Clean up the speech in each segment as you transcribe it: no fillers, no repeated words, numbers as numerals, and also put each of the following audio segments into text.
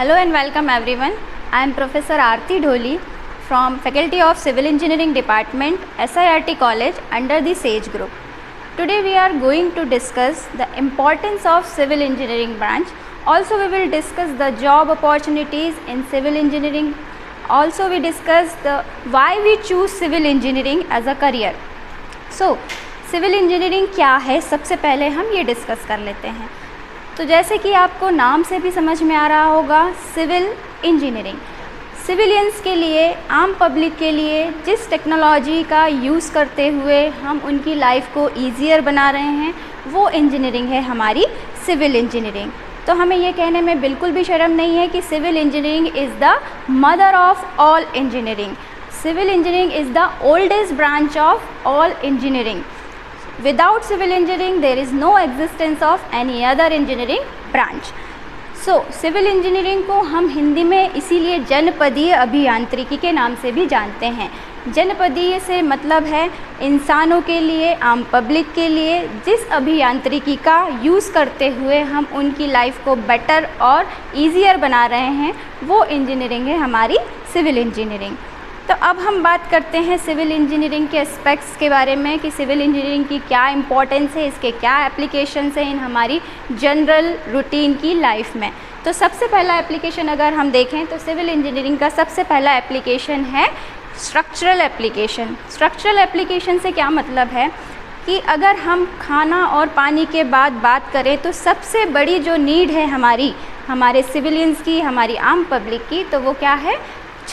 Hello and welcome everyone. I am Professor Aarti Dholi from Faculty of Civil Engineering Department, SIRT College under the SAGE group. Today we are going to discuss the importance of civil engineering branch. Also we will discuss the job opportunities in civil engineering. Also we discuss the why we choose civil engineering as a career. So civil engineering क्या है, सबसे पहले हम ये discuss कर लेते हैं। तो जैसे कि आपको नाम से भी समझ में आ रहा होगा, सिविल इंजीनियरिंग सिविलियंस के लिए, आम पब्लिक के लिए जिस टेक्नोलॉजी का यूज़ करते हुए हम उनकी लाइफ को ईजियर बना रहे हैं, वो इंजीनियरिंग है हमारी सिविल इंजीनियरिंग। तो हमें ये कहने में बिल्कुल भी शर्म नहीं है कि civil engineering is the mother of all engineering. Civil engineering is the oldest branch of all engineering. Without civil engineering there is no existence of any other engineering branch. So civil engineering को हम हिंदी में इसीलिए जनपदीय अभियांत्रिकी के नाम से भी जानते हैं। जनपदीय से मतलब है इंसानों के लिए, आम पब्लिक के लिए जिस अभियांत्रिकी का यूज़ करते हुए हम उनकी लाइफ को बेटर और ईजियर बना रहे हैं, वो इंजीनियरिंग है हमारी सिविल इंजीनियरिंग। तो अब हम बात करते हैं सिविल इंजीनियरिंग के एस्पेक्ट्स के बारे में कि सिविल इंजीनियरिंग की क्या इम्पोर्टेंस है, इसके क्या एप्लीकेशंस हैं इन हमारी जनरल रूटीन की लाइफ में। तो सबसे पहला एप्लीकेशन अगर हम देखें तो सिविल इंजीनियरिंग का सबसे पहला एप्लीकेशन है स्ट्रक्चरल एप्लीकेशन। स्ट्रक्चरल एप्लीकेशन से क्या मतलब है कि अगर हम खाना और पानी के बाद बात करें तो सबसे बड़ी जो नीड है हमारे सिविलियंस की, हमारी आम पब्लिक की, तो वो क्या है?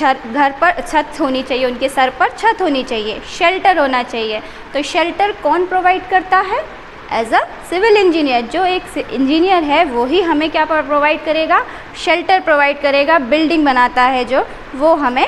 घर पर छत होनी चाहिए, उनके सर पर छत होनी चाहिए, शेल्टर होना चाहिए। तो शेल्टर कौन प्रोवाइड करता है? As a civil engineer. जो एक इंजीनियर है वो ही हमें क्या प्रोवाइड करेगा? शेल्टर प्रोवाइड करेगा। बिल्डिंग बनाता है जो, वो हमें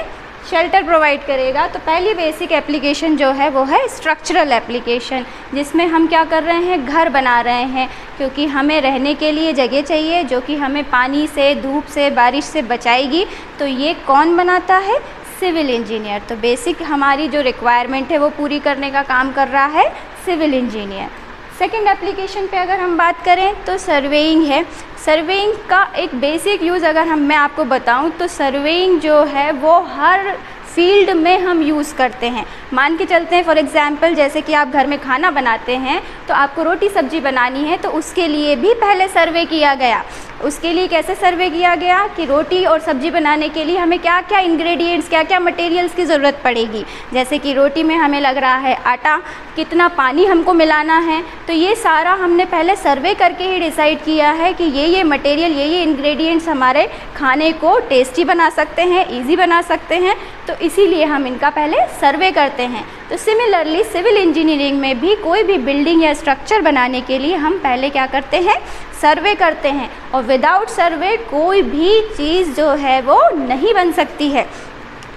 शेल्टर प्रोवाइड करेगा। तो पहली बेसिक एप्लीकेशन जो है वो है स्ट्रक्चरल एप्लीकेशन, जिसमें हम क्या कर रहे हैं? घर बना रहे हैं, क्योंकि हमें रहने के लिए जगह चाहिए जो कि हमें पानी से, धूप से, बारिश से बचाएगी। तो ये कौन बनाता है? Civil engineer. तो बेसिक हमारी जो रिक्वायरमेंट है वो पूरी करने का काम कर रहा है सिविल इंजीनियर। सेकेंड एप्लीकेशन पे अगर हम बात करें तो सर्वेइंग है। सर्वेइंग का एक बेसिक यूज़ अगर मैं आपको बताऊं तो सर्वेइंग जो है वो हर फील्ड में हम यूज़ करते हैं। मान के चलते हैं फॉर एग्ज़ाम्पल, जैसे कि आप घर में खाना बनाते हैं तो आपको रोटी सब्ज़ी बनानी है, तो उसके लिए भी पहले सर्वे किया गया। उसके लिए कैसे सर्वे किया गया कि रोटी और सब्ज़ी बनाने के लिए हमें क्या क्या इंग्रेडिएंट्स, क्या क्या मटेरियल्स की ज़रूरत पड़ेगी। जैसे कि रोटी में हमें लग रहा है आटा, कितना पानी हमको मिलाना है, तो ये सारा हमने पहले सर्वे करके ही डिसाइड किया है कि ये मटेरियल, ये इंग्रेडिएंट्स हमारे खाने को टेस्टी बना सकते हैं, ईजी बना सकते हैं। तो इसीलिए हम इनका पहले सर्वे करते हैं। तो सिमिलरली सिविल इंजीनियरिंग में भी कोई भी बिल्डिंग या स्ट्रक्चर बनाने के लिए हम पहले क्या करते हैं? सर्वे करते हैं। और विदाउट सर्वे कोई भी चीज़ जो है वो नहीं बन सकती है।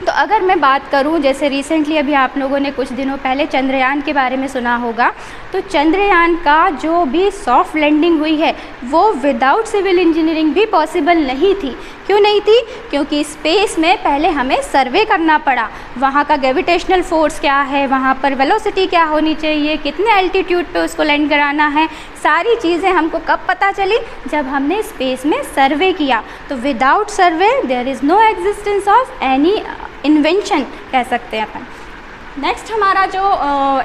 तो अगर मैं बात करूं, जैसे रिसेंटली अभी आप लोगों ने कुछ दिनों पहले चंद्रयान के बारे में सुना होगा, तो चंद्रयान का जो भी सॉफ्ट लैंडिंग हुई है वो विदाउट सिविल इंजीनियरिंग भी पॉसिबल नहीं थी। क्यों नहीं थी? क्योंकि स्पेस में पहले हमें सर्वे करना पड़ा। वहाँ का ग्रेविटेशनल फोर्स क्या है, वहाँ पर वेलोसिटी क्या होनी चाहिए, कितने एल्टीट्यूड पे उसको लैंड कराना है, सारी चीज़ें हमको कब पता चली? जब हमने स्पेस में सर्वे किया। तो without survey there is no existence of any invention, कह सकते हैं अपन। नेक्स्ट हमारा जो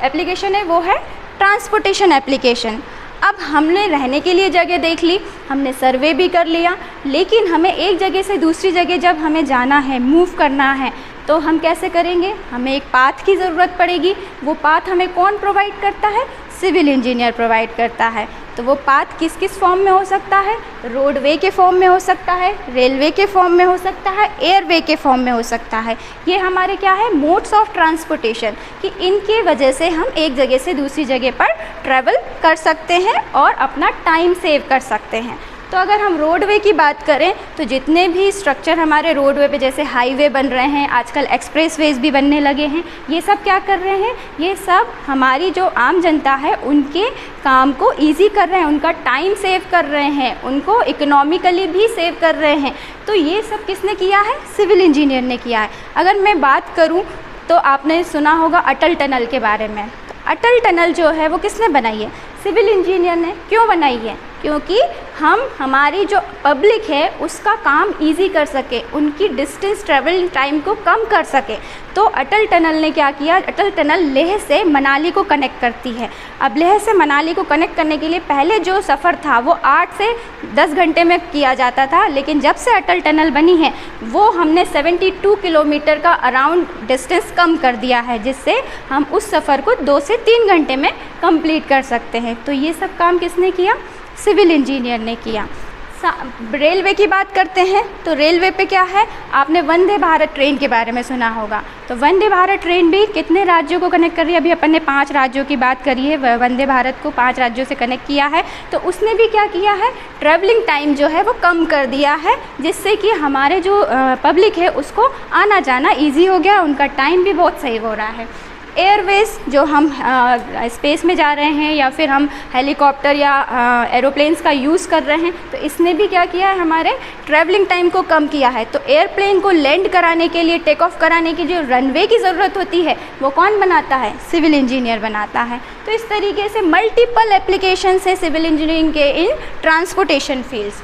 एप्लीकेशन है वो है ट्रांसपोर्टेशन एप्लीकेशन। अब हमने रहने के लिए जगह देख ली, हमने सर्वे भी कर लिया, लेकिन हमें एक जगह से दूसरी जगह जब हमें जाना है, मूव करना है, तो हम कैसे करेंगे? हमें एक पाथ की ज़रूरत पड़ेगी। वो पाथ हमें कौन प्रोवाइड करता है? सिविल इंजीनियर प्रोवाइड करता है। तो वो पाथ किस किस फॉर्म में हो सकता है? रोडवे के फॉर्म में हो सकता है, रेलवे के फॉर्म में हो सकता है, एयरवे के फॉर्म में हो सकता है। ये हमारे क्या है? मोड्स ऑफ ट्रांसपोर्टेशन, कि इनकी वजह से हम एक जगह से दूसरी जगह पर ट्रैवल कर सकते हैं और अपना टाइम सेव कर सकते हैं। तो अगर हम रोडवे की बात करें तो जितने भी स्ट्रक्चर हमारे रोडवे पे, जैसे हाईवे बन रहे हैं, आजकल एक्सप्रेसवेज भी बनने लगे हैं, ये सब क्या कर रहे हैं? ये सब हमारी जो आम जनता है उनके काम को इजी कर रहे हैं, उनका टाइम सेव कर रहे हैं, उनको इकोनॉमिकली भी सेव कर रहे हैं। तो ये सब किसने किया है? सिविल इंजीनियर ने किया है। अगर मैं बात करूँ तो आपने सुना होगा अटल टनल के बारे में। अटल टनल जो है वो किसने बनाई है? सिविल इंजीनियर ने। क्यों बनाई है? क्योंकि हम हमारी जो पब्लिक है उसका काम इजी कर सके, उनकी डिस्टेंस ट्रेवल टाइम को कम कर सके। तो अटल टनल ने क्या किया, अटल टनल लेह से मनाली को कनेक्ट करती है। अब लेह से मनाली को कनेक्ट करने के लिए पहले जो सफ़र था वो 8 से 10 घंटे में किया जाता था, लेकिन जब से अटल टनल बनी है वो हमने 72 किलोमीटर का अराउंड डिस्टेंस कम कर दिया है, जिससे हम उस सफ़र को 2 से 3 घंटे में कंप्लीट कर सकते हैं। तो ये सब काम किसने किया, सिविल इंजीनियर ने किया। रेलवे की बात करते हैं तो रेलवे पे क्या है, आपने वंदे भारत ट्रेन के बारे में सुना होगा। तो वंदे भारत ट्रेन भी कितने राज्यों को कनेक्ट कर रही है, अभी अपन ने 5 राज्यों की बात करी है, वंदे भारत को 5 राज्यों से कनेक्ट किया है। तो उसने भी क्या किया है, ट्रैवलिंग टाइम जो है वो कम कर दिया है, जिससे कि हमारे जो पब्लिक है उसको आना जाना ईजी हो गया, उनका टाइम भी बहुत सेव हो रहा है। एयरवेज, जो हम स्पेस में जा रहे हैं या फिर हम हेलीकॉप्टर या एरोप्लेन्स का यूज़ कर रहे हैं, तो इसने भी क्या किया है, हमारे ट्रैवलिंग टाइम को कम किया है। तो एयरप्लेन को लैंड कराने के लिए, टेक ऑफ कराने की जो रनवे की ज़रूरत होती है वो कौन बनाता है, सिविल इंजीनियर बनाता है। तो इस तरीके से मल्टीपल एप्लीकेशंस है सिविल इंजीनियरिंग के इन ट्रांसपोर्टेशन फील्ड्स।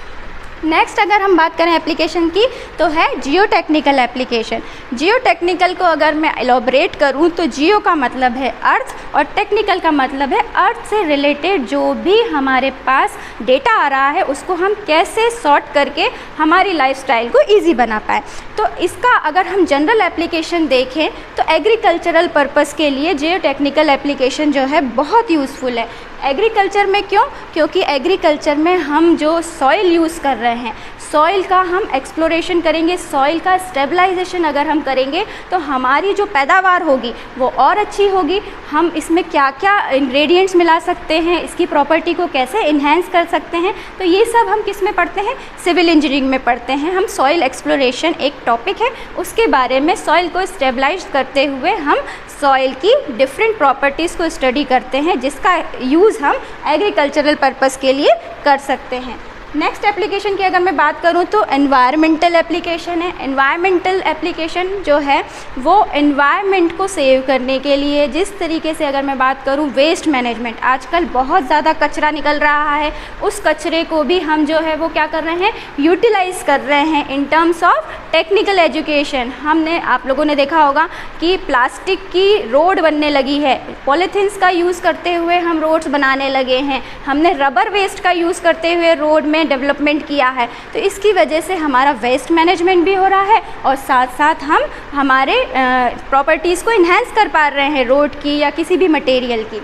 नेक्स्ट अगर हम बात करें एप्लीकेशन की तो है जियो टेक्निकल एप्लीकेशन। जियो टेक्निकल को अगर मैं एलोबरेट करूं तो जियो का मतलब है अर्थ और टेक्निकल का मतलब है अर्थ से रिलेटेड जो भी हमारे पास डेटा आ रहा है उसको हम कैसे सॉर्ट करके हमारी लाइफस्टाइल को इजी बना पाए। तो इसका अगर हम जनरल एप्लीकेशन देखें तो एग्रीकल्चरल पर्पस के लिए जियो टेक्निकल एप्लीकेशन जो है बहुत यूज़फुल है। एग्रीकल्चर में क्यों, क्योंकि एग्रीकल्चर में हम जो सॉइल यूज़ कर रहे हैं, सॉइल का हम एक्सप्लोरेशन करेंगे, सॉइल का स्टेबलाइजेशन अगर हम करेंगे तो हमारी जो पैदावार होगी वो और अच्छी होगी। हम इसमें क्या क्या इंग्रेडिएंट्स मिला सकते हैं, इसकी प्रॉपर्टी को कैसे इन्हेंस कर सकते हैं, तो ये सब हम किस में पढ़ते हैं, सिविल इंजीनियरिंग में पढ़ते हैं। हम सॉइल एक्सप्लोरेशन एक टॉपिक है, उसके बारे में सॉइल को स्टेबलाइज करते हुए हम सॉइल की डिफरेंट प्रॉपर्टीज़ को स्टडी करते हैं, जिसका यूज़ हम एग्रीकल्चरल पर्पस के लिए कर सकते हैं। नेक्स्ट एप्लीकेशन की अगर मैं बात करूं तो एनवायरमेंटल एप्लीकेशन है। एनवायरमेंटल एप्लीकेशन जो है वो एनवायरनमेंट को सेव करने के लिए, जिस तरीके से अगर मैं बात करूं वेस्ट मैनेजमेंट, आजकल बहुत ज़्यादा कचरा निकल रहा है, उस कचरे को भी हम जो है वो क्या कर रहे हैं, यूटिलाइज कर रहे हैं in terms of technical education. हमने आप लोगों ने देखा होगा कि प्लास्टिक की रोड बनने लगी है, पॉलीथीन्स का यूज़ करते हुए हम रोड्स बनाने लगे हैं, हमने रबर वेस्ट का यूज़ करते हुए रोड में डेवलपमेंट किया है। तो इसकी वजह से हमारा वेस्ट मैनेजमेंट भी हो रहा है और साथ साथ हम हमारे प्रॉपर्टीज़ को इन्हेंस कर पा रहे हैं रोड की या किसी भी मटेरियल की।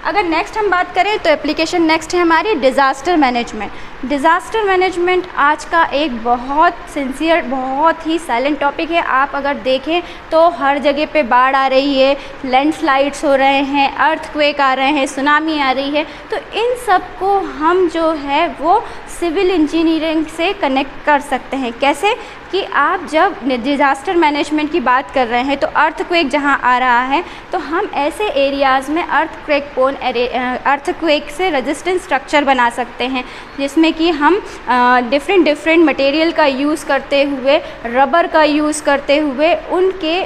अगर नेक्स्ट हम बात करें तो एप्लीकेशन नेक्स्ट है हमारी डिज़ास्टर मैनेजमेंट। डिज़ास्टर मैनेजमेंट आज का एक बहुत सिंसियर, बहुत ही साइलेंट टॉपिक है। आप अगर देखें तो हर जगह पे बाढ़ आ रही है, लैंडस्लाइड्स हो रहे हैं, अर्थक्वेक आ रहे हैं, सुनामी आ रही है। तो इन सब को हम जो है वो सिविल इंजीनियरिंग से कनेक्ट कर सकते हैं। कैसे कि आप जब डिज़ास्टर मैनेजमेंट की बात कर रहे हैं तो अर्थक्वेक जहां आ रहा है तो हम ऐसे एरियाज़ में अर्थक्वेक से रेजिस्टेंट स्ट्रक्चर बना सकते हैं, जिसमें कि हम डिफरेंट मटेरियल का यूज़ करते हुए, रबर का यूज़ करते हुए, उनके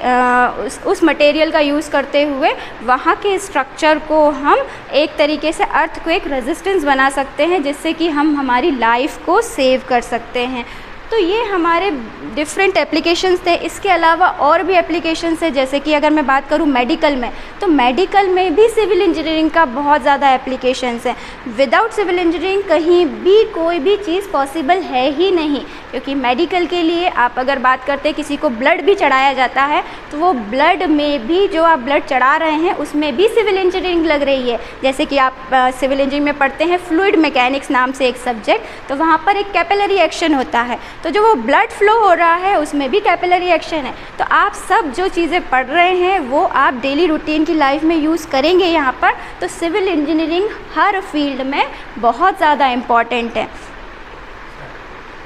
उस मटेरियल का यूज़ करते हुए वहाँ के स्ट्रक्चर को हम एक तरीके से अर्थक्वेक रेजिस्टेंस बना सकते हैं, जिससे कि हम हमारी लाइफ को सेव कर सकते हैं। तो ये हमारे डिफरेंट एप्लीकेशंस थे। इसके अलावा और भी एप्लीकेशंस है, जैसे कि अगर मैं बात करूँ मेडिकल में, तो मेडिकल में भी सिविल इंजीनियरिंग का बहुत ज़्यादा एप्लीकेशंस है। विदाउट सिविल इंजीनियरिंग कहीं भी कोई भी चीज़ पॉसिबल है ही नहीं, क्योंकि मेडिकल के लिए आप अगर बात करते हैं, किसी को ब्लड भी चढ़ाया जाता है तो वो ब्लड में भी जो आप ब्लड चढ़ा रहे हैं उसमें भी सिविल इंजीनियरिंग लग रही है। जैसे कि आप सिविल इंजीनियरिंग में पढ़ते हैं फ्लूइड मैकेनिक्स नाम से एक सब्जेक्ट, तो वहाँ पर एक कैपिलरी एक्शन होता है, तो जो वो ब्लड फ्लो हो रहा है उसमें भी कैपिलरी एक्शन है। तो आप सब जो चीज़ें पढ़ रहे हैं वो आप डेली रूटीन की लाइफ में यूज़ करेंगे यहाँ पर। तो सिविल इंजीनियरिंग हर फील्ड में बहुत ज़्यादा इम्पॉर्टेंट है।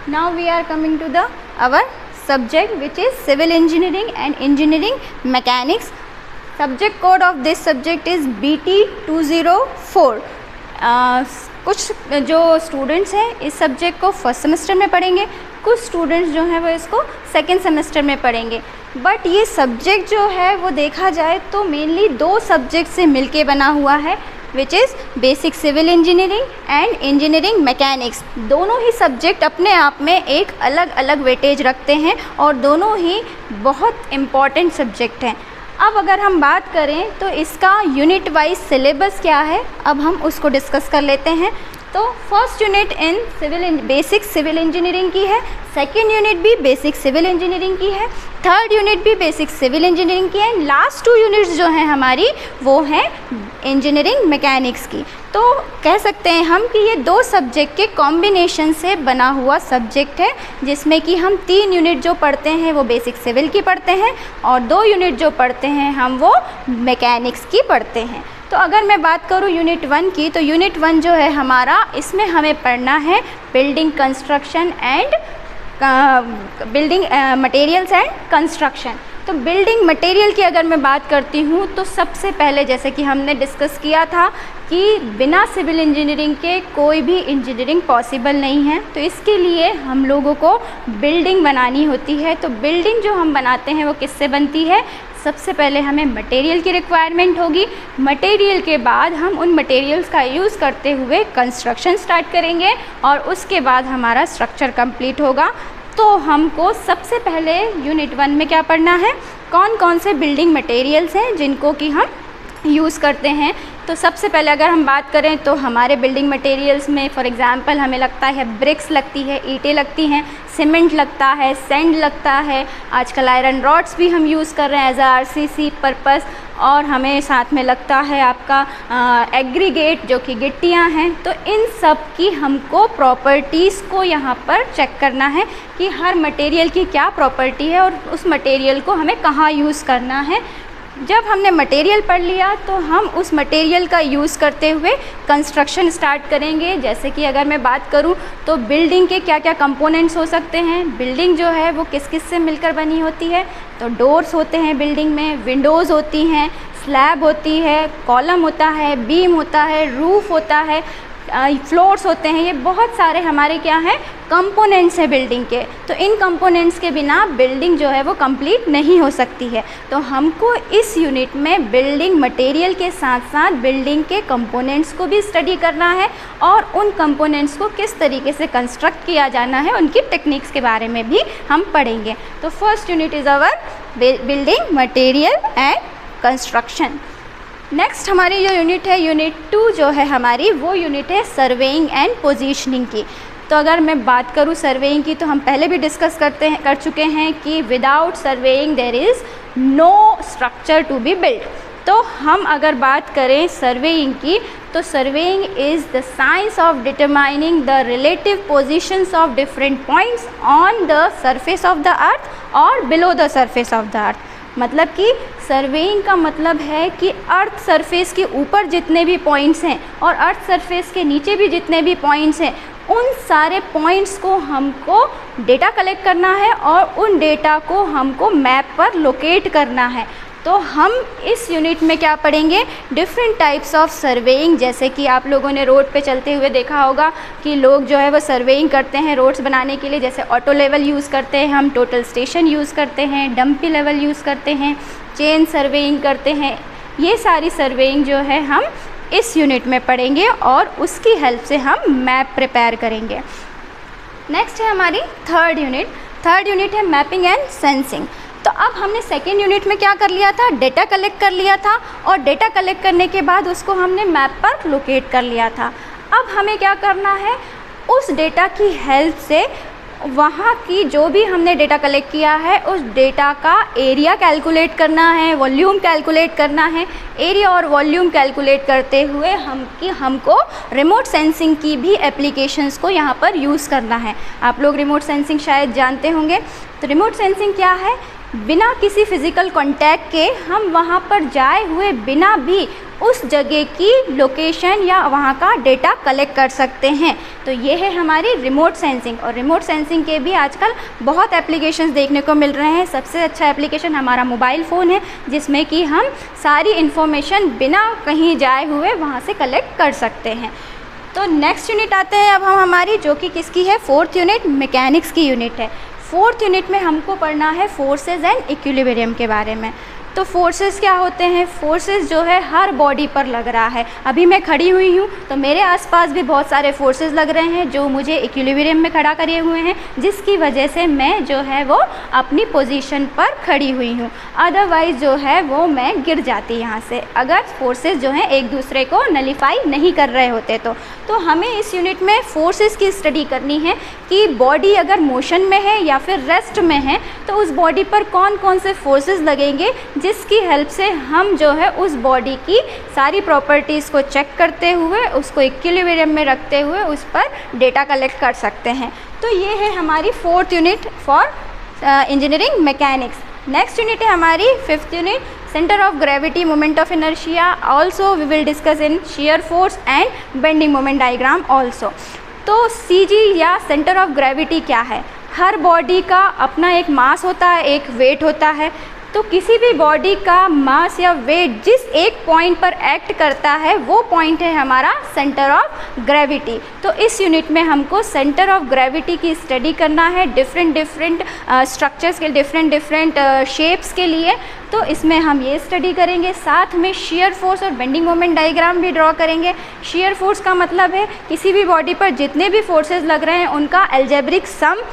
Now we are coming to the our subject which is civil engineering and engineering mechanics. Subject code of this subject is BT 204। कुछ जो स्टूडेंट्स हैं इस सब्जेक्ट को फर्स्ट सेमेस्टर में पढ़ेंगे, कुछ स्टूडेंट्स जो हैं वो इसको सेकेंड सेमेस्टर में पढ़ेंगे। बट ये सब्जेक्ट जो है वो देखा जाए तो मेनली 2 सब्जेक्ट से मिलके बना हुआ है। Which is basic civil engineering and engineering mechanics. दोनों ही सब्जेक्ट अपने आप में एक अलग अलग वेटेज रखते हैं और दोनों ही बहुत इम्पॉर्टेंट सब्जेक्ट हैं। अब अगर हम बात करें तो इसका यूनिट वाइज सिलेबस क्या है, अब हम उसको डिस्कस कर लेते हैं। तो first unit in basic civil engineering की है, सेकेंड यूनिट भी बेसिक सिविल इंजीनियरिंग की है, थर्ड यूनिट भी बेसिक सिविल इंजीनियरिंग की है, लास्ट 2 यूनिट्स जो हैं हमारी वो हैं इंजीनियरिंग मैकेनिक्स की। तो कह सकते हैं हम कि ये 2 सब्जेक्ट के कॉम्बिनेशन से बना हुआ सब्जेक्ट है, जिसमें कि हम 3 यूनिट जो पढ़ते हैं वो बेसिक सिविल की पढ़ते हैं और 2 यूनिट जो पढ़ते हैं हम वो मैकेनिक्स की पढ़ते हैं। तो अगर मैं बात करूँ यूनिट 1 की, तो यूनिट 1 जो है हमारा, इसमें हमें पढ़ना है building construction and building materials and construction. तो बिल्डिंग मटेरियल की अगर मैं बात करती हूँ तो सबसे पहले जैसे कि हमने डिस्कस किया था कि बिना सिविल इंजीनियरिंग के कोई भी इंजीनियरिंग पॉसिबल नहीं है। तो इसके लिए हम लोगों को बिल्डिंग बनानी होती है। तो बिल्डिंग जो हम बनाते हैं वो किससे बनती है? सबसे पहले हमें मटेरियल की रिक्वायरमेंट होगी, मटेरियल के बाद हम उन मटेरियल्स का यूज़ करते हुए कंस्ट्रक्शन स्टार्ट करेंगे और उसके बाद हमारा स्ट्रक्चर कंप्लीट होगा। तो हमको सबसे पहले यूनिट 1 में क्या पढ़ना है, कौन कौन से बिल्डिंग मटेरियल्स हैं जिनको कि हम यूज़ करते हैं। तो सबसे पहले अगर हम बात करें तो हमारे बिल्डिंग मटेरियल्स में फॉर एग्ज़ाम्पल हमें लगता है ब्रिक्स लगती है, ईंटें लगती हैं, सीमेंट लगता है, सैंड लगता है, आजकल आयरन रॉड्स भी हम यूज़ कर रहे हैं एज आ आरसीसी पर्पस, और हमें साथ में लगता है आपका एग्रीगेट जो कि गिट्टियाँ हैं। तो इन सब की हमको प्रॉपर्टीज़ को यहाँ पर चेक करना है कि हर मटेरियल की क्या प्रॉपर्टी है और उस मटेरियल को हमें कहाँ यूज़ करना है। जब हमने मटेरियल पढ़ लिया तो हम उस मटेरियल का यूज़ करते हुए कंस्ट्रक्शन स्टार्ट करेंगे। जैसे कि अगर मैं बात करूं तो बिल्डिंग के क्या क्या कंपोनेंट्स हो सकते हैं, बिल्डिंग जो है वो किस किस से मिलकर बनी होती है। तो डोर्स होते हैं बिल्डिंग में, विंडोज़ होती हैं, स्लैब होती है, कॉलम होता है, बीम होता है, रूफ़ होता है, फ्लोर्स होते हैं। ये बहुत सारे हमारे क्या हैं, कंपोनेंट्स हैं बिल्डिंग के। तो इन कंपोनेंट्स के बिना बिल्डिंग जो है वो कंप्लीट नहीं हो सकती है। तो हमको इस यूनिट में बिल्डिंग मटेरियल के साथ साथ बिल्डिंग के कंपोनेंट्स को भी स्टडी करना है और उन कंपोनेंट्स को किस तरीके से कंस्ट्रक्ट किया जाना है, उनकी टेक्निक्स के बारे में भी हम पढ़ेंगे। तो first unit is our building material and construction. Next हमारी जो यूनिट है, यूनिट 2 जो है हमारी, वो यूनिट है सर्वेइंग एंड पोजीशनिंग की। तो अगर मैं बात करूँ सर्वेइंग की, तो हम पहले भी डिस्कस कर चुके हैं कि without surveying there is no structure to be build. तो हम अगर बात करें सर्वेइंग की, तो surveying is the science of determining the relative positions of different points on the surface of the earth और below the surface of the earth. मतलब कि सर्वेइंग का मतलब है कि अर्थ सरफेस के ऊपर जितने भी पॉइंट्स हैं और अर्थ सरफेस के नीचे भी जितने भी पॉइंट्स हैं, उन सारे पॉइंट्स को हमको डेटा कलेक्ट करना है और उन डेटा को हमको मैप पर लोकेट करना है। तो हम इस यूनिट में क्या पढ़ेंगे, डिफरेंट टाइप्स ऑफ सर्वेइंग। जैसे कि आप लोगों ने रोड पे चलते हुए देखा होगा कि लोग जो है वो सर्वेइंग करते हैं रोड्स बनाने के लिए। जैसे ऑटो लेवल यूज़ करते हैं हम, टोटल स्टेशन यूज़ करते हैं, डंपी लेवल यूज़ करते हैं, चेन सर्वेइंग करते हैं। ये सारी सर्वेइंग जो है हम इस यूनिट में पढ़ेंगे और उसकी हेल्प से हम मैप प्रिपेयर करेंगे। नेक्स्ट है हमारी थर्ड यूनिट है मैपिंग एंड सेंसिंग। तो अब हमने सेकेंड यूनिट में क्या कर लिया था, डेटा कलेक्ट कर लिया था और डेटा कलेक्ट करने के बाद उसको हमने मैप पर लोकेट कर लिया था। अब हमें क्या करना है, उस डेटा की हेल्प से वहाँ की जो भी हमने डेटा कलेक्ट किया है उस डेटा का एरिया कैलकुलेट करना है, वॉल्यूम कैलकुलेट करना है। एरिया और वॉल्यूम कैलकुलेट करते हुए हमको रिमोट सेंसिंग की भी एप्लीकेशंस को यहाँ पर यूज़ करना है। आप लोग रिमोट सेंसिंग शायद जानते होंगे। तो रिमोट सेंसिंग क्या है, बिना किसी फिज़िकल कांटेक्ट के हम वहाँ पर जाए हुए बिना भी उस जगह की लोकेशन या वहाँ का डेटा कलेक्ट कर सकते हैं। तो ये है हमारी रिमोट सेंसिंग। और रिमोट सेंसिंग के भी आजकल बहुत एप्लीकेशंस देखने को मिल रहे हैं। सबसे अच्छा एप्लीकेशन हमारा मोबाइल फ़ोन है, जिसमें कि हम सारी इन्फॉर्मेशन बिना कहीं जाए हुए वहाँ से कलेक्ट कर सकते हैं। तो नेक्स्ट यूनिट आते हैं अब हम हमारी, जो कि किसकी है, फोर्थ यूनिट मैकेनिक्स की यूनिट है। फोर्थ यूनिट में हमको पढ़ना है फोर्सेस एंड इक्विलिब्रियम के बारे में। तो फोर्सेस क्या होते हैं, फोर्सेस जो है हर बॉडी पर लग रहा है। अभी मैं खड़ी हुई हूँ तो मेरे आसपास भी बहुत सारे फोर्सेस लग रहे हैं जो मुझे इक्विलिब्रियम में खड़ा करे हुए हैं, जिसकी वजह से मैं जो है वो अपनी पोजीशन पर खड़ी हुई हूँ। अदरवाइज़ जो है वो मैं गिर जाती यहाँ से, अगर फोर्सेस जो हैं एक दूसरे को नलीफाई नहीं कर रहे होते तो हमें इस यूनिट में फोर्सेस की स्टडी करनी है कि बॉडी अगर मोशन में है या फिर रेस्ट में है तो उस बॉडी पर कौन कौन से फोर्सेस लगेंगे, जिसकी हेल्प से हम जो है उस बॉडी की सारी प्रॉपर्टीज़ को चेक करते हुए, उसको इक्विलिब्रियम में रखते हुए उस पर डेटा कलेक्ट कर सकते हैं। तो ये है हमारी 4th unit for engineering mechanics. Next unit है हमारी 5th unit, centre of gravity, moment of inertia. Also we will discuss in shear force and bending moment diagram also. तो सीजी या सेंटर ऑफ ग्रेविटी क्या है? हर body का अपना एक मास होता है, एक वेट होता है। तो किसी भी बॉडी का मास या वेट जिस एक पॉइंट पर एक्ट करता है वो पॉइंट है हमारा सेंटर ऑफ ग्रेविटी। तो इस यूनिट में हमको सेंटर ऑफ ग्रेविटी की स्टडी करना है, डिफरेंट स्ट्रक्चर्स के, डिफरेंट शेप्स के लिए। तो इसमें हम ये स्टडी करेंगे, साथ में शियर फोर्स और बेंडिंग मोमेंट डायग्राम भी ड्रॉ करेंगे। शियर फोर्स का मतलब है किसी भी बॉडी पर जितने भी फोर्सेस लग रहे हैं उनका अलजेब्रिक सम।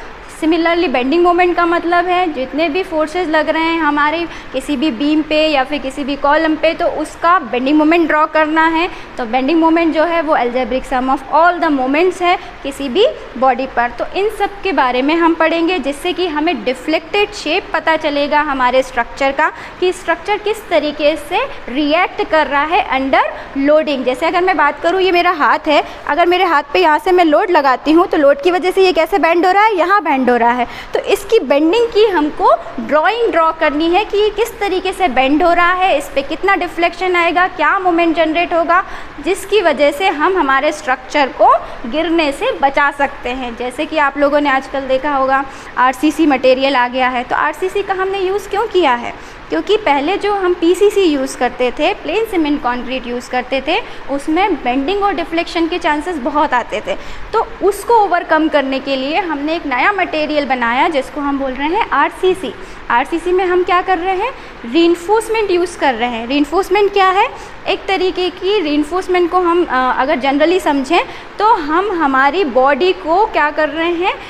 सिमिलरली बेंडिंग मोमेंट का मतलब है जितने भी फोर्सेस लग रहे हैं हमारे किसी भी बीम पे या फिर किसी भी कॉलम पे, तो उसका बेंडिंग मोमेंट ड्रॉ करना है। तो बेंडिंग मोमेंट जो है वो algebraic sum of all the moments है किसी भी बॉडी पर। तो इन सब के बारे में हम पढ़ेंगे, जिससे कि हमें डिफ्लेक्टेड शेप पता चलेगा हमारे स्ट्रक्चर का, कि स्ट्रक्चर किस तरीके से रिएक्ट कर रहा है अंडर लोडिंग। जैसे अगर मैं बात करूँ, ये मेरा हाथ है, अगर मेरे हाथ पे यहाँ से मैं लोड लगाती हूँ तो लोड की वजह से ये कैसे बेंड हो रहा है, यहाँ बेंड हो रहा है। तो इसकी बेंडिंग की हमको ड्रॉ करनी है कि ये किस तरीके से बेंड हो रहा है, इस पे कितना डिफ्लेक्शन आएगा, क्या मोमेंट जनरेट होगा, जिसकी वजह से हम हमारे स्ट्रक्चर को गिरने से बचा सकते हैं। जैसे कि आप लोगों ने आजकल देखा होगा आरसीसी मटेरियल आ गया है। तो आरसीसी का हमने यूज़ क्यों किया है? क्योंकि पहले जो हम पीसीसी यूज़ करते थे, प्लेन सीमेंट कंक्रीट यूज़ करते थे, उसमें बेंडिंग और डिफ्लेक्शन के चांसेस बहुत आते थे। तो उसको ओवरकम करने के लिए हमने एक नया मटेरियल बनाया जिसको हम बोल रहे हैं आरसीसी। आरसीसी में हम क्या कर रहे हैं, रीइंफोर्समेंट यूज़ कर रहे हैं। रीइंफोर्समेंट क्या है? एक तरीके की रीइंफोर्समेंट को हम अगर जनरली समझें तो हम हमारी बॉडी को क्या कर रहे हैं,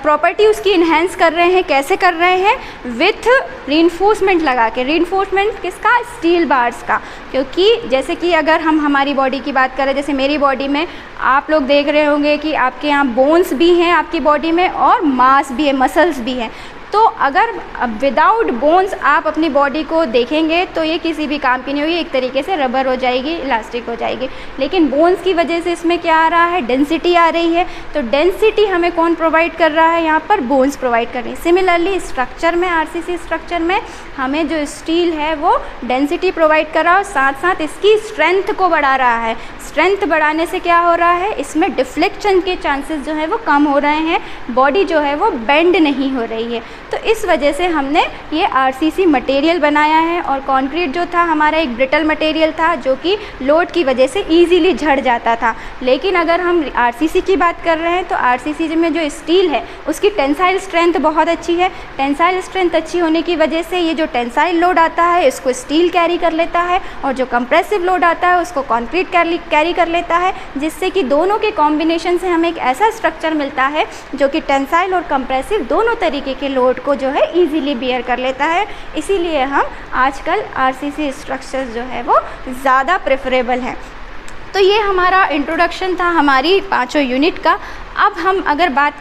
प्रॉपर्टी उसकी इन्हेंस कर रहे हैं। कैसे कर रहे हैं? विथ रीइंफोर्समेंट लगा के। रीइंफोर्समेंट किसका? स्टील बार्स का। क्योंकि जैसे कि अगर हम हमारी बॉडी की बात करें, जैसे मेरी बॉडी में आप लोग देख रहे होंगे कि आपके यहाँ बोन्स भी हैं आपकी बॉडी में और मांस भी है, मसल्स भी हैं। तो अगर विदाउट बोन्स आप अपनी बॉडी को देखेंगे तो ये किसी भी काम की नहीं होगी, एक तरीके से रबर हो जाएगी, इलास्टिक हो जाएगी। लेकिन बोन्स की वजह से इसमें क्या आ रहा है, डेंसिटी आ रही है। तो डेंसिटी हमें कौन प्रोवाइड कर रहा है? यहाँ पर बोन्स प्रोवाइड कर रही है। सिमिलरली स्ट्रक्चर में, आरसीसी स्ट्रक्चर में हमें जो स्टील है वो डेंसिटी प्रोवाइड कर रहा है और साथ साथ इसकी स्ट्रेंथ को बढ़ा रहा है। स्ट्रेंथ बढ़ाने से क्या हो रहा है, इसमें डिफ्लेक्शन के चांसेस जो है वो कम हो रहे हैं, बॉडी जो है वो बेंड नहीं हो रही है। तो इस वजह से हमने ये आरसीसी मटेरियल बनाया है। और कंक्रीट जो था हमारा एक ब्रिटल मटेरियल था जो कि लोड की वजह से इजीली झड़ जाता था। लेकिन अगर हम आरसीसी की बात कर रहे हैं तो आरसीसी में जो स्टील है उसकी टेंसाइल स्ट्रेंथ बहुत अच्छी है। टेंसाइल स्ट्रेंथ अच्छी होने की वजह से ये जो टेंसाइल लोड आता है इसको स्टील कैरी कर लेता है और जो कंप्रेसिव लोड आता है उसको कंक्रीट कैरी कर लेता है, जिससे कि दोनों के कॉम्बिनेशन से हमें एक ऐसा स्ट्रक्चर मिलता है जो कि टेंसाइल और कंप्रेसिव दोनों तरीके के लोड को जो है इजीली बियर कर लेता है। इसीलिए हम आजकल आरसीसी स्ट्रक्चर्स जो है वो ज़्यादा प्रेफरेबल हैं। तो ये हमारा इंट्रोडक्शन था हमारी 5 यूनिट का। अब हम अगर बात,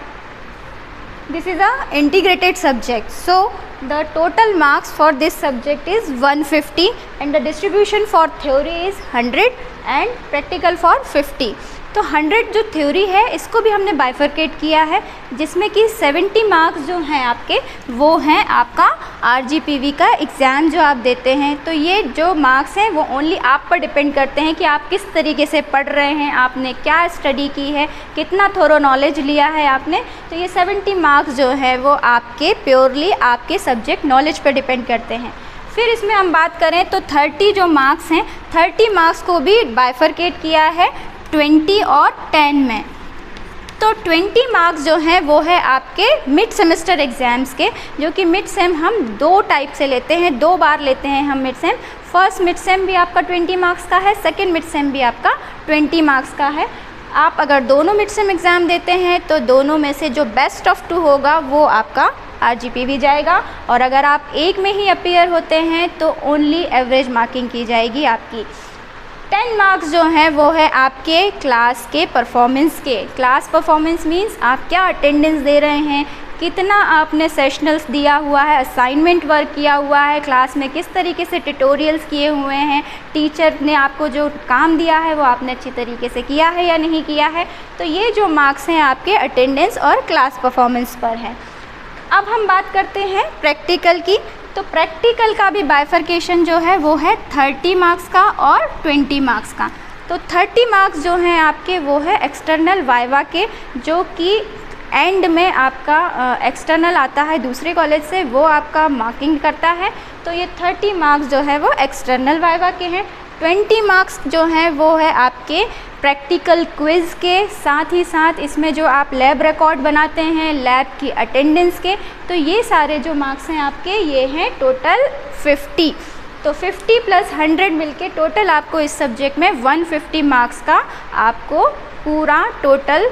this is a integrated subject, so the total marks for this subject is 150 and the distribution for theory is 100 and practical for 50। तो 100 जो थ्योरी है इसको भी हमने बाइफरकेट किया है, जिसमें कि 70 मार्क्स जो हैं आपके वो हैं आपका आरजीपीवी का एग्ज़ाम जो आप देते हैं। तो ये जो मार्क्स हैं वो ओनली आप पर डिपेंड करते हैं कि आप किस तरीके से पढ़ रहे हैं, आपने क्या स्टडी की है, कितना थोरो नॉलेज लिया है आपने। तो ये 70 मार्क्स जो है वो आपके प्योरली आपके सब्जेक्ट नॉलेज पर डिपेंड करते हैं। फिर इसमें हम बात करें तो 30 जो मार्क्स हैं, 30 मार्क्स को भी बाइफरकेट किया है 20 और 10 में। तो 20 मार्क्स जो हैं वो है आपके मिड सेमेस्टर एग्ज़ाम्स के, जो कि मिड सेम हम 2 टाइप से लेते हैं, 2 बार लेते हैं हम mid sem. First mid sem भी आपका 20 मार्क्स का है, सेकेंड मिड सेम भी आपका 20 मार्क्स का है। आप अगर दोनों मिड सेम एग्ज़ाम देते हैं तो दोनों में से जो बेस्ट ऑफ 2 होगा वो आपका RGP भी जाएगा, और अगर आप एक में ही अपीयर होते हैं तो ओनली एवरेज मार्किंग की जाएगी आपकी। 10 मार्क्स जो हैं वो है आपके क्लास के परफॉर्मेंस के। क्लास परफॉर्मेंस मीन्स आप क्या अटेंडेंस दे रहे हैं, कितना आपने सेशनल्स दिया हुआ है, असाइनमेंट वर्क किया हुआ है, क्लास में किस तरीके से ट्यूटोरियल्स किए हुए हैं, टीचर ने आपको जो काम दिया है वो आपने अच्छी तरीके से किया है या नहीं किया है। तो ये जो मार्क्स हैं आपके अटेंडेंस और क्लास परफॉर्मेंस पर है। अब हम बात करते हैं प्रैक्टिकल की। तो प्रैक्टिकल का भी बाइफरकेशन जो है वो है 30 मार्क्स का और 20 मार्क्स का। तो 30 मार्क्स जो हैं आपके वो है एक्सटर्नल वाइवा के, जो कि एंड में आपका एक्सटर्नल आता है दूसरे कॉलेज से, वो आपका मार्किंग करता है। तो ये 30 मार्क्स जो है वो एक्सटर्नल वाइवा के हैं। 20 मार्क्स जो हैं वो है आपके प्रैक्टिकल क्विज़ के, साथ ही साथ इसमें जो आप लैब रिकॉर्ड बनाते हैं, लैब की अटेंडेंस के, तो ये सारे जो मार्क्स हैं आपके ये हैं टोटल 50। तो 50 + 100 मिलके टोटल आपको इस सब्जेक्ट में 150 मार्क्स का आपको पूरा टोटल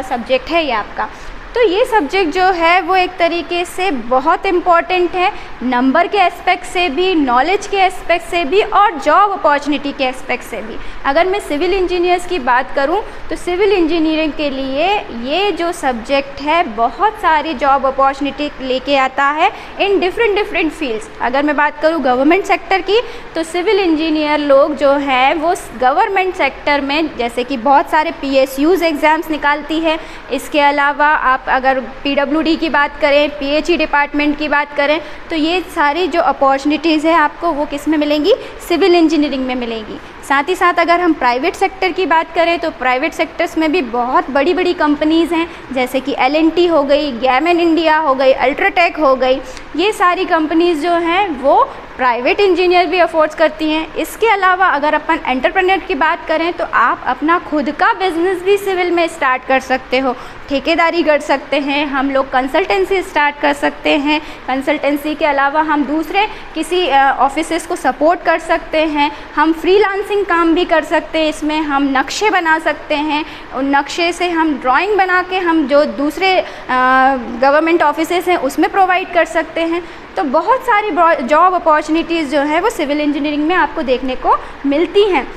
सब्जेक्ट है ये आपका। तो ये सब्जेक्ट जो है वो एक तरीके से बहुत इम्पॉर्टेंट है, नंबर के एस्पेक्ट से भी, नॉलेज के एस्पेक्ट से भी, और जॉब अपॉर्चुनिटी के एस्पेक्ट से भी। अगर मैं सिविल इंजीनियर्स की बात करूं तो सिविल इंजीनियरिंग के लिए ये जो सब्जेक्ट है बहुत सारी जॉब अपॉर्चुनिटी लेके आता है इन डिफरेंट फील्ड्स। अगर मैं बात करूं गवर्नमेंट सेक्टर की, तो सिविल इंजीनियर लोग जो हैं वो गवर्नमेंट सेक्टर में जैसे कि बहुत सारे PSUs एग्ज़ाम्स निकालती है। इसके अलावा आप अगर PWD की बात करें, PHE डिपार्टमेंट की बात करें, तो ये सारी जो अपॉर्चुनिटीज़ है आपको वो किस में मिलेंगी, सिविल इंजीनियरिंग में मिलेंगी। साथ ही साथ अगर हम प्राइवेट सेक्टर की बात करें तो प्राइवेट सेक्टर्स में भी बहुत बड़ी बड़ी कंपनीज़ हैं, जैसे कि L&T हो गई, गैमन इंडिया हो गई, अल्ट्राटेक हो गई। ये सारी कंपनीज़ जो हैं वो प्राइवेट इंजीनियर भी अफोर्ड करती हैं। इसके अलावा अगर अपन एंटरप्रेन्योर की बात करें तो आप अपना खुद का बिजनेस भी सिविल में स्टार्ट कर सकते हो, ठेकेदारी कर सकते हैं, हम लोग कंसल्टेंसी स्टार्ट कर सकते हैं। कंसल्टेंसी के अलावा हम दूसरे किसी ऑफिसेस को सपोर्ट कर सकते हैं, हम फ्रीलांसिंग काम भी कर सकते हैं। इसमें हम नक्शे बना सकते हैं, उन नक्शे से हम ड्राइंग बना के हम जो दूसरे गवर्नमेंट ऑफिसेस हैं उसमें प्रोवाइड कर सकते हैं। तो बहुत सारी जॉब अपॉर्चुनिटीज़ जो है वो सिविल इंजीनियरिंग में आपको देखने को मिलती हैं।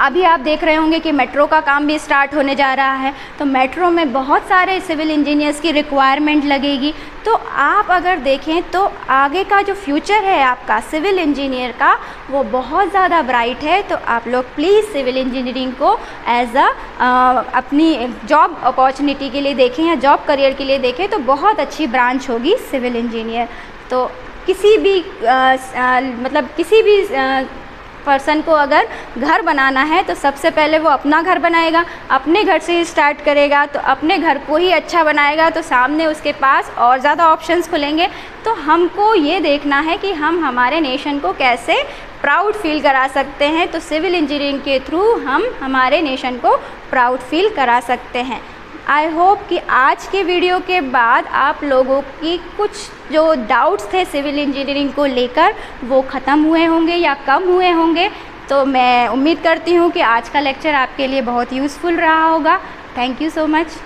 अभी आप देख रहे होंगे कि मेट्रो का काम भी स्टार्ट होने जा रहा है, तो मेट्रो में बहुत सारे सिविल इंजीनियर्स की रिक्वायरमेंट लगेगी। तो आप अगर देखें तो आगे का जो फ्यूचर है आपका सिविल इंजीनियर का वो बहुत ज़्यादा ब्राइट है। तो आप लोग प्लीज़ सिविल इंजीनियरिंग को एज अपनी जॉब अपॉर्चुनिटी के लिए देखें या जॉब करियर के लिए देखें, तो बहुत अच्छी ब्रांच होगी सिविल इंजीनियर। तो किसी भी किसी भी पर्सन को अगर घर बनाना है तो सबसे पहले वो अपना घर बनाएगा, अपने घर से ही स्टार्ट करेगा, तो अपने घर को ही अच्छा बनाएगा तो सामने उसके पास और ज़्यादा ऑप्शंस खुलेंगे। तो हमको ये देखना है कि हम हमारे नेशन को कैसे प्राउड फील करा सकते हैं। तो सिविल इंजीनियरिंग के थ्रू हम हमारे नेशन को प्राउड फील करा सकते हैं। आई होप कि आज के वीडियो के बाद आप लोगों की कुछ जो डाउट्स थे सिविल इंजीनियरिंग को लेकर वो ख़त्म हुए होंगे या कम हुए होंगे। तो मैं उम्मीद करती हूँ कि आज का लेक्चर आपके लिए बहुत यूज़फुल रहा होगा। Thank you so much.